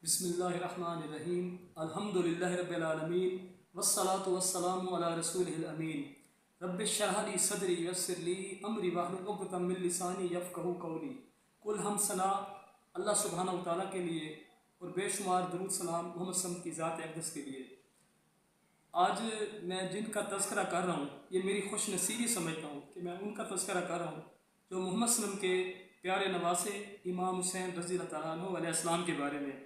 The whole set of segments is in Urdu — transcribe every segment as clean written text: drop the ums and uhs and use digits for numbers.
بسم اللہ الرحمن الرحیم الحمدللہ رب العالمین والصلاة والسلام علی رسولہ الامین رب اشرح لی صدری ویسر لی امری واحلل عقدۃ من لسانی یفقہوا قولی۔ کل ہم ثنا اللہ سبحانہ و تعالیٰ کے لیے اور بے شمار درود سلام محمد صلی اللہ علیہ وسلم کی ذات اقدس کے لیے۔ آج میں جن کا تذکرہ کر رہا ہوں یہ میری خوش نصیبی سمجھتا ہوں کہ میں ان کا تذکرہ کر رہا ہوں جو محمد صلی اللہ علیہ وسلم کے پیارے نواسے امام حسین رضی اللہ تعالیٰ عنہ علیہ السلام کے بارے میں۔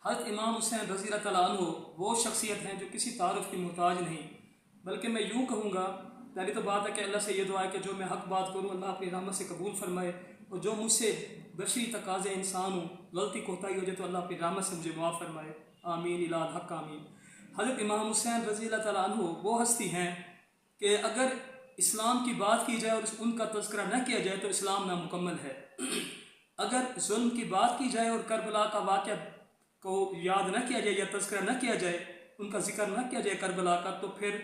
حضرت امام حسین رضی اللہ تعالیٰ عنہ وہ شخصیت ہیں جو کسی تعارف کی محتاج نہیں، بلکہ میں یوں کہوں گا، پہلی تو بات ہے کہ اللہ سے یہ دعا ہے کہ جو میں حق بات کروں اللہ اپنی رحمت سے قبول فرمائے، اور جو مجھ سے بشری تقاضے انسان ہوں غلطی کوتاہی ہو جائے تو اللہ اپنی رحمت سے مجھے معاف فرمائے، آمین الی الحق آمین۔ حضرت امام حسین رضی اللہ تعالیٰ عنہ وہ ہستی ہیں کہ اگر اسلام کی بات کی جائے اور ان کا تذکرہ نہ کیا جائے تو اسلام نامکمل ہے۔ اگر ظلم کی بات کی جائے اور کربلا کا واقعہ کو یاد نہ کیا جائے یا تذکرہ نہ کیا جائے، ان کا ذکر نہ کیا جائے کربلا کا، تو پھر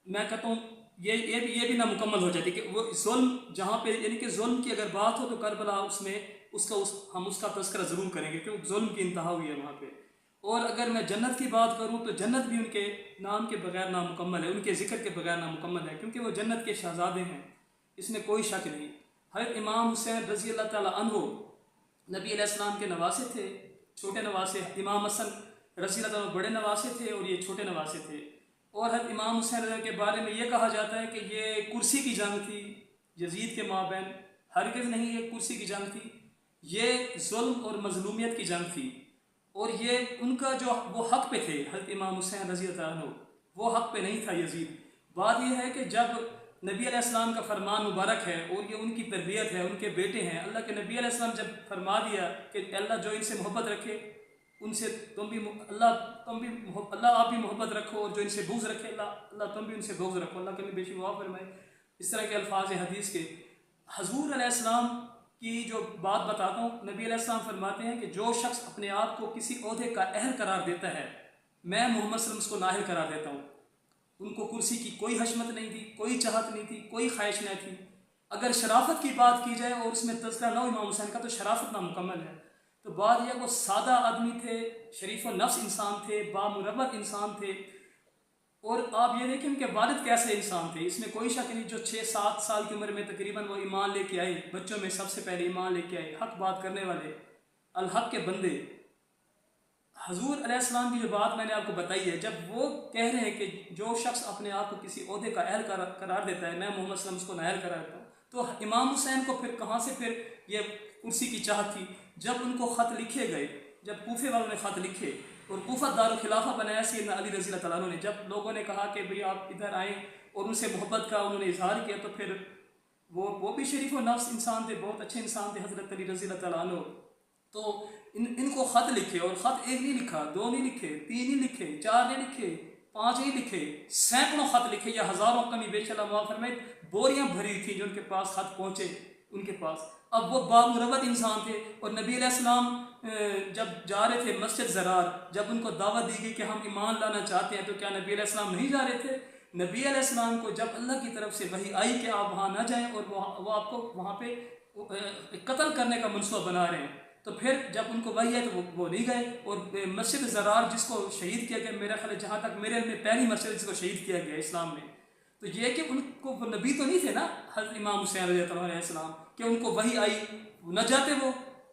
میں کہتا ہوں یہ بھی نامکمل ہو جاتی کہ وہ ظلم جہاں پہ، یعنی کہ ظلم کی اگر بات ہو تو کربلا ہم اس کا تذکرہ ضرور کریں گے کیونکہ ظلم کی انتہا ہوئی ہے وہاں پہ۔ اور اگر میں جنت کی بات کروں تو جنت بھی ان کے نام کے بغیر نامکمل ہے، ان کے ذکر کے بغیر نامکمل ہے، کیونکہ وہ جنت کے شہزادے ہیں، اس میں کوئی شک نہیں۔ حضرت امام حسین رضی اللہ تعالیٰ عنہ نبی علیہ السلام کے نواسے تھے، چھوٹے نواسے۔ امام حسن رضی اللہ عنہ بڑے نواسے تھے اور یہ چھوٹے نواسے تھے۔ اور حضرت امام حسین رضی اللہ کے بارے میں یہ کہا جاتا ہے کہ یہ کرسی کی جنگ تھی یزید کے مابین، ہرگز نہیں یہ کرسی کی جنگ تھی، یہ ظلم اور مظلومیت کی جنگ تھی، اور یہ ان کا جو وہ حق پہ تھے حضرت امام حسین رضی اللہ عنہ، وہ حق پہ نہیں تھا یزید۔ بات یہ ہے کہ جب نبی علیہ السلام کا فرمان مبارک ہے اور یہ ان کی تربیت ہے، ان کے بیٹے ہیں، اللہ کے نبی علیہ السلام جب فرما دیا کہ اللہ جو ان سے محبت رکھے ان سے اللہ آپ بھی محبت رکھو، اور جو ان سے بغض رکھے اللہ تم بھی ان سے بغض رکھو، اللہ کے بے شک معاف فرمائے، اس طرح کے الفاظ ہیں حدیث کے۔ حضور علیہ السلام کی جو بات بتاتا ہوں، نبی علیہ السلام فرماتے ہیں کہ جو شخص اپنے آپ کو کسی عہدے کا اہل قرار دیتا ہے میں محمد صلی اللہ علیہ وسلم اس کو نااہل قرار دیتا ہوں۔ ان کو کرسی کی کوئی حشمت نہیں تھی، کوئی چاہت نہیں تھی، کوئی خواہش نہیں تھی۔ اگر شرافت کی بات کی جائے اور اس میں تذکرہ نہ ہو امام حسین کا تو شرافت نامکمل ہے۔ تو بات یہ وہ سادہ آدمی تھے، شریف النفس انسان تھے، بامروت انسان تھے، اور آپ یہ دیکھیں کہ والد کیسے انسان تھے، اس میں کوئی شک نہیں۔ جو 6-7 سال کی عمر میں تقریباً وہ ایمان لے کے آئے، بچوں میں سب سے پہلے ایمان لے کے آئے، حق بات کرنے والے، الحق کے بندے۔ حضور علیہ السلام کی جو بات میں نے آپ کو بتائی ہے، جب وہ کہہ رہے ہیں کہ جو شخص اپنے آپ کو کسی عہدے کا اہل قرار دیتا ہے میں محمد صلی اللہ علیہ وسلم اس کو نااہل قرار دیتا ہوں، تو امام حسین کو پھر کہاں سے پھر یہ کرسی کی چاہت تھی؟ جب ان کو خط لکھے گئے، جب کوفے والوں نے خط لکھے اور کوفہ دارالخلافہ بنایا سیدنا علی رضی اللہ تعالیٰ عنہ نے، جب لوگوں نے کہا کہ بھئی آپ ادھر آئیں اور ان سے محبت کا انہوں نے اظہار کیا، تو پھر وہ بھی شریف و نفس انسان تھے، بہت اچھے انسان تھے حضرت علی رضی اللہ تعالیٰ عنہ۔ تو ان کو خط لکھے، اور خط ایک نہیں لکھا، 2 نہیں لکھے، 3 نہیں لکھے، 4 نہیں لکھے، 5 نہیں لکھے، سینکڑوں خط لکھے یا ہزاروں کمی بیش اللہ معاف فرمائے، بوریاں بھری تھیں جو ان کے پاس خط پہنچے ان کے پاس۔ اب وہ بامروت انسان تھے، اور نبی علیہ السلام جب جا رہے تھے مسجد زرار، جب ان کو دعوت دی گئی کہ ہم ایمان لانا چاہتے ہیں، تو کیا نبی علیہ السلام نہیں جا رہے تھے؟ نبی علیہ السلام کو جب اللہ کی طرف سے وحی آئی کہ آپ وہاں نہ جائیں اور وہ آپ کو وہاں پہ قتل کرنے کا منصوبہ بنا رہے ہیں، تو پھر جب ان کو وحی ہے تو وہ نہیں گئے۔ اور مسجد زرار جس کو شہید کیا گیا، میرا خیال ہے جہاں تک میرے علم میں پہلی مسجد جس کو شہید کیا گیا اسلام میں، تو یہ کہ ان کو وہ نبی تو نہیں تھے نا حضرت امام حسین رضی اللہ علیہ السلام، کہ ان کو وحی آئی نہ جاتے وہ،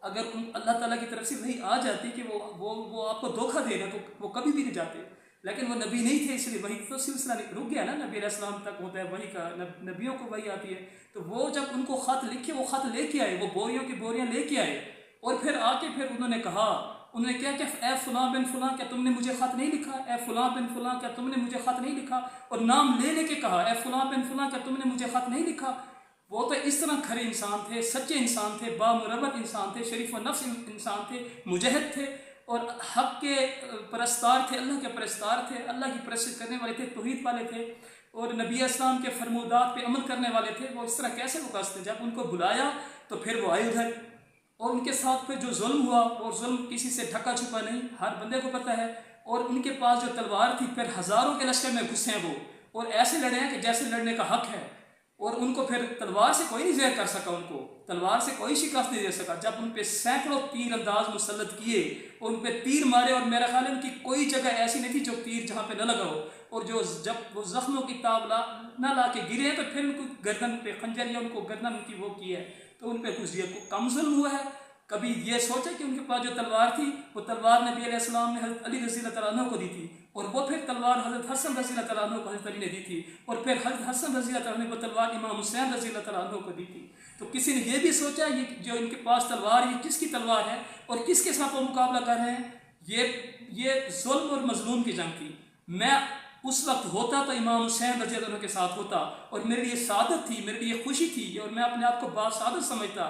اگر اللہ تعالیٰ کی طرف سے وحی آ جاتی کہ وہ آپ کو دھوکہ دے گا تو وہ کبھی بھی نہیں جاتے، لیکن وہ نبی نہیں تھے، اس لیے وحی تو سلسلہ رک گیا نا، نبی علیہ السلام تک ہوتا ہے وحی کا، نبیوں کو وحی آتی ہے۔ تو وہ جب ان کو خط لکھے، وہ خط لے کے آئے، وہ بوریوں کی بوریاں لے کے آئے، اور پھر آ کے پھر انہوں نے کہا، انہوں نے کیا کہ اے فلاں بن فلاں کیا تم نے مجھے خط نہیں لکھا، اے فلاں بن فلاں کیا تم نے مجھے خط نہیں لکھا، اور نام لے لے کے کہا اے فلاں بن فلاں کیا تم نے مجھے خط نہیں لکھا۔ وہ تو اس طرح کھرے انسان تھے، سچے انسان تھے، بامروت انسان تھے، شریف و نفس انسان تھے، مجاہد تھے، اور حق کے پرستار تھے، اللہ کے پرستار تھے، اللہ کی پرست کرنے والے تھے، توحید والے تھے، اور نبی اسلام کے فرمودات پہ عمل کرنے والے تھے۔ وہ اس طرح کیسے وقاصتے؟ جب ان کو بلایا تو پھر وہ آئے ادھر، اور ان کے ساتھ پھر جو ظلم ہوا، اور ظلم کسی سے ڈھکا چھپا نہیں، ہر بندے کو پتہ ہے، اور ان کے پاس جو تلوار تھی، پھر ہزاروں کے لشکر میں گھسے ہیں وہ، اور ایسے لڑے ہیں کہ جیسے لڑنے کا حق ہے، اور ان کو پھر تلوار سے کوئی نہیں زہر کر سکا، ان کو تلوار سے کوئی شکست نہیں دے سکا، جب ان پہ سینکڑوں تیر انداز مسلط کیے اور ان پہ تیر مارے، اور میرا خیال ہے ان کی کوئی جگہ ایسی نہیں تھی جو تیر جہاں پہ نہ لگا ہو، اور جو جب وہ زخموں کی تاب نہ لا کے گرے تو پھر ان کو گردن پہ خنجر یا ان کو گردن ان کی وہ کی ہے، تو ان پہ کچھ یہ کم ظلم ہوا ہے؟ کبھی یہ سوچا کہ ان کے پاس جو تلوار تھی وہ تلوار نبی علیہ السلام نے حضرت علی رضی اللہ تعالیٰ عنہ کو دی تھی، اور وہ پھر تلوار حضرت حسن رضی اللہ تعالیٰ عنہ کو حضرت علی نے دی تھی، اور پھر حضرت حسن رضی اللہ تعالیٰ عنہ کو تلوار امام حسین رضی اللہ تعالیٰ عنہ کو دی تھی۔ تو کسی نے یہ بھی سوچا یہ جو ان کے پاس تلوار یہ کس کی تلوار ہے اور کس کے ساتھ وہ مقابلہ کر رہے ہیں؟ یہ ظلم اور مظلوم کی جنگ تھی۔ میں اس وقت ہوتا تو امام حسین رضی اللہ عنہ کے ساتھ ہوتا، اور میرے لیے سعادت تھی، میرے لیے خوشی تھی، اور میں اپنے آپ کو باسعادت سمجھتا،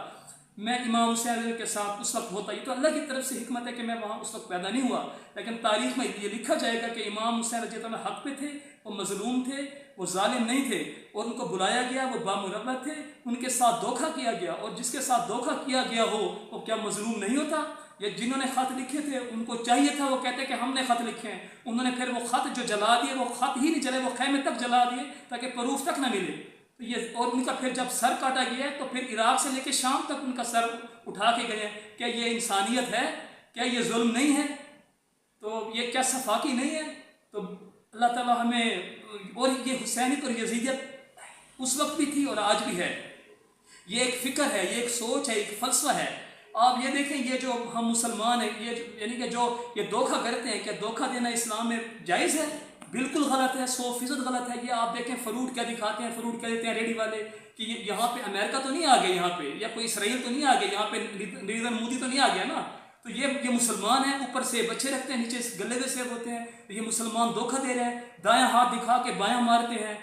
میں امام حسین رضی اللہ کے ساتھ اس وقت ہوتا۔ یہ تو اللہ کی طرف سے حکمت ہے کہ میں وہاں اس وقت پیدا نہیں ہوا، لیکن تاریخ میں یہ لکھا جائے گا کہ امام حسین رضی اللہ عنہ حق پہ تھے، وہ مظلوم تھے، وہ ظالم نہیں تھے، اور ان کو بلایا گیا، وہ بامربت تھے، ان کے ساتھ دھوکہ کیا گیا، اور جس کے ساتھ دھوکہ کیا گیا ہو وہ کیا مظلوم نہیں ہوتا؟ یا جنہوں نے خط لکھے تھے ان کو چاہیے تھا وہ کہتے کہ ہم نے خط لکھے ہیں، انہوں نے پھر وہ خط جو جلا دیے، وہ خط ہی نہیں جلے، وہ خیمے تک جلا دیے تاکہ پروف تک نہ ملے۔ تو یہ اور ان کا پھر جب سر کاٹا گیا ہے تو پھر عراق سے لے کے شام تک ان کا سر اٹھا کے گئے۔ کیا یہ انسانیت ہے؟ کیا یہ ظلم نہیں ہے؟ تو یہ کیا صفاقی نہیں ہے؟ تو اللہ تعالیٰ ہمیں، اور یہ حسینیت اور یزیدیت اس وقت بھی تھی اور آج بھی ہے، یہ ایک فکر ہے، یہ ایک سوچ ہے، ایک فلسفہ ہے۔ آپ یہ دیکھیں یہ جو ہم مسلمان ہیں یعنی کہ جو یہ دھوکہ کرتے ہیں، کیا دھوکہ دینا اسلام میں جائز ہے؟ بالکل غلط ہے، 100% غلط ہے۔ یہ آپ دیکھیں فروٹ کیا دکھاتے ہیں، فروٹ کیا دیتے ہیں ریڈی والے کہ یہاں پہ امریکہ تو نہیں آ گیا، یہاں پہ یا کوئی اسرائیل تو نہیں آ گیا، یہاں پہ نریندر مودی تو نہیں آ گیا نا۔ تو یہ مسلمان ہیں، اوپر سے بچے رکھتے ہیں، نیچے گلے میں سیب ہوتے ہیں۔ یہ مسلمان دھوکہ دے رہے ہیں، دایاں ہاتھ دکھا کے بایاں مارتے ہیں،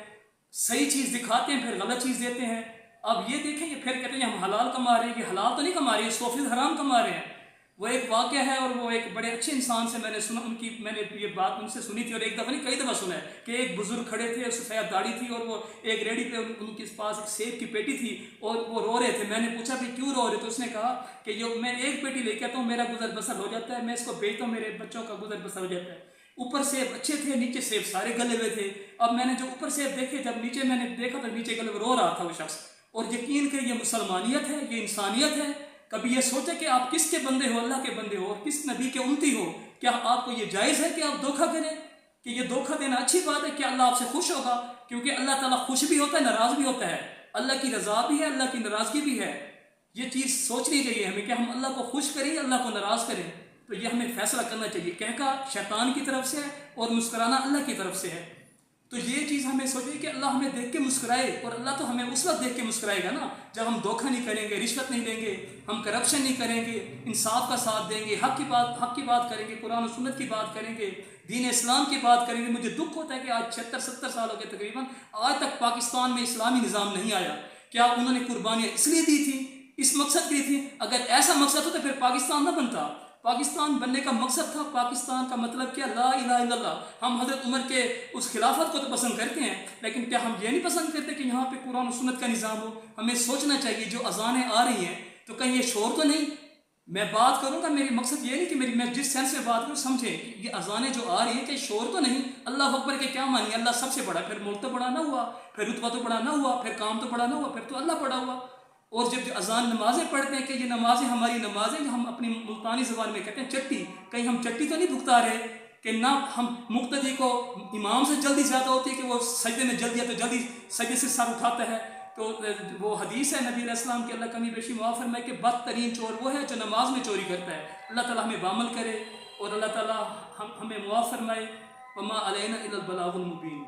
صحیح چیز دکھاتے ہیں پھر غلط چیز دیتے ہیں۔ اب یہ دیکھیں یہ پھر کہتے ہیں ہم حلال کما رہے ہیں، یہ حلال تو نہیں کما رہے ہیں، 100% حرام کما رہے ہیں۔ وہ ایک واقعہ ہے، اور وہ ایک بڑے اچھے انسان سے میں نے سنا، میں نے یہ بات ان سے سنی تھی، اور ایک دفعہ نہیں کئی دفعہ سنا ہے کہ ایک بزرگ کھڑے تھے، سفید داڑھی تھی، اور وہ ایک ریڈی پہ ان کے پاس ایک سیب کی پیٹی تھی اور وہ رو رہے تھے۔ میں نے پوچھا کہ کیوں رو رہے؟ تو اس نے کہا کہ میں ایک پیٹی لے کے آتا ہوں، میرا گزر بسر ہو جاتا ہے، میں اس کو بیچتا ہوں، میرے بچوں کا گزر بسر ہو جاتا ہے۔ اوپر سیب اچھے تھے، نیچے سیب سارے گلے ہوئے تھے۔ اب میں نے جو اوپر سیب دیکھے، جب نیچے میں نے دیکھا تو نیچے گلے رو رہا تھا وہ شخص۔ اور یقین کہ یہ مسلمانیت ہے، یہ انسانیت ہے۔ کبھی یہ سوچے کہ آپ کس کے بندے ہو؟ اللہ کے بندے ہو، اور کس نبی کے امتی ہو؟ کیا آپ کو یہ جائز ہے کہ آپ دھوکہ کریں؟ کہ یہ دھوکہ دینا اچھی بات ہے؟ کیا اللہ آپ سے خوش ہوگا؟ کیونکہ اللہ تعالیٰ خوش بھی ہوتا ہے، ناراض بھی ہوتا ہے، اللہ کی رضا بھی ہے، اللہ کی ناراضگی بھی ہے۔ یہ چیز سوچنی چاہیے ہمیں کہ ہم اللہ کو خوش کریں یا اللہ کو ناراض کریں۔ تو یہ ہمیں فیصلہ کرنا چاہیے۔ کہکا شیطان کی طرف سے ہے اور مسکرانا اللہ کی طرف سے ہے۔ تو یہ چیز ہمیں سوچے کہ اللہ ہمیں دیکھ کے مسکرائے، اور اللہ تو ہمیں اس وقت دیکھ کے مسکرائے گا نا جب ہم دھوکہ نہیں کریں گے، رشوت نہیں لیں گے، ہم کرپشن نہیں کریں گے، انصاف کا ساتھ دیں گے، حق کی بات کریں گے، قرآن و سنت کی بات کریں گے، دین اسلام کی بات کریں گے۔ مجھے دکھ ہوتا ہے کہ آج 76-70 سال ہو گئے تقریباً، آج تک پاکستان میں اسلامی نظام نہیں آیا۔ کیا انہوں نے قربانیاں اس لیے دی تھیں، اس مقصد کے لیے تھی؟ اگر ایسا مقصد ہو تو پھر پاکستان نہ بنتا۔ پاکستان بننے کا مقصد تھا، پاکستان کا مطلب کیا؟ لا الہ الا اللہ۔ ہم حضرت عمر کے اس خلافت کو تو پسند کرتے ہیں، لیکن کیا ہم یہ نہیں پسند کرتے کہ یہاں پہ قرآن و سنت کا نظام ہو؟ ہمیں سوچنا چاہیے جو اذانیں آ رہی ہیں تو کہیں یہ شور تو نہیں؟ میں بات کروں گا، میری مقصد یہ نہیں کہ میں جس سینس سے بات کروں سمجھیں کہ یہ اذانیں جو آ رہی ہیں کہ شور تو نہیں؟ اللہ اکبر کے کیا مانی؟ اللہ سب سے بڑا، پھر ملک تو بڑا نہ ہوا، پھر رتبہ تو بڑا نہ ہوا، پھر کام تو بڑا نہ ہوا، پھر تو اللہ بڑا ہوا۔ اور جب اذان نمازیں پڑھتے ہیں کہ یہ نمازیں ہماری نمازیں، ہم اپنی ملتانی زبان میں کہتے ہیں چٹی، کہیں ہم چٹی تو نہیں بھگتا رہے کہ نہ ہم مقتدی کو امام سے جلدی زیادہ ہوتی ہے کہ وہ سجدے میں جلدی ہے تو جلدی سجدے سے سر اٹھاتا ہے۔ تو وہ حدیث ہے نبی علیہ السلام کی، اللہ کمی بیشی معاف فرمائے کہ بدترین چور وہ ہے جو نماز میں چوری کرتا ہے۔ اللہ تعالیٰ ہمیں بعمل کرے اور اللہ تعالیٰ ہمیں معاف فرمائے۔ وما علینا الا البلاغ المبین۔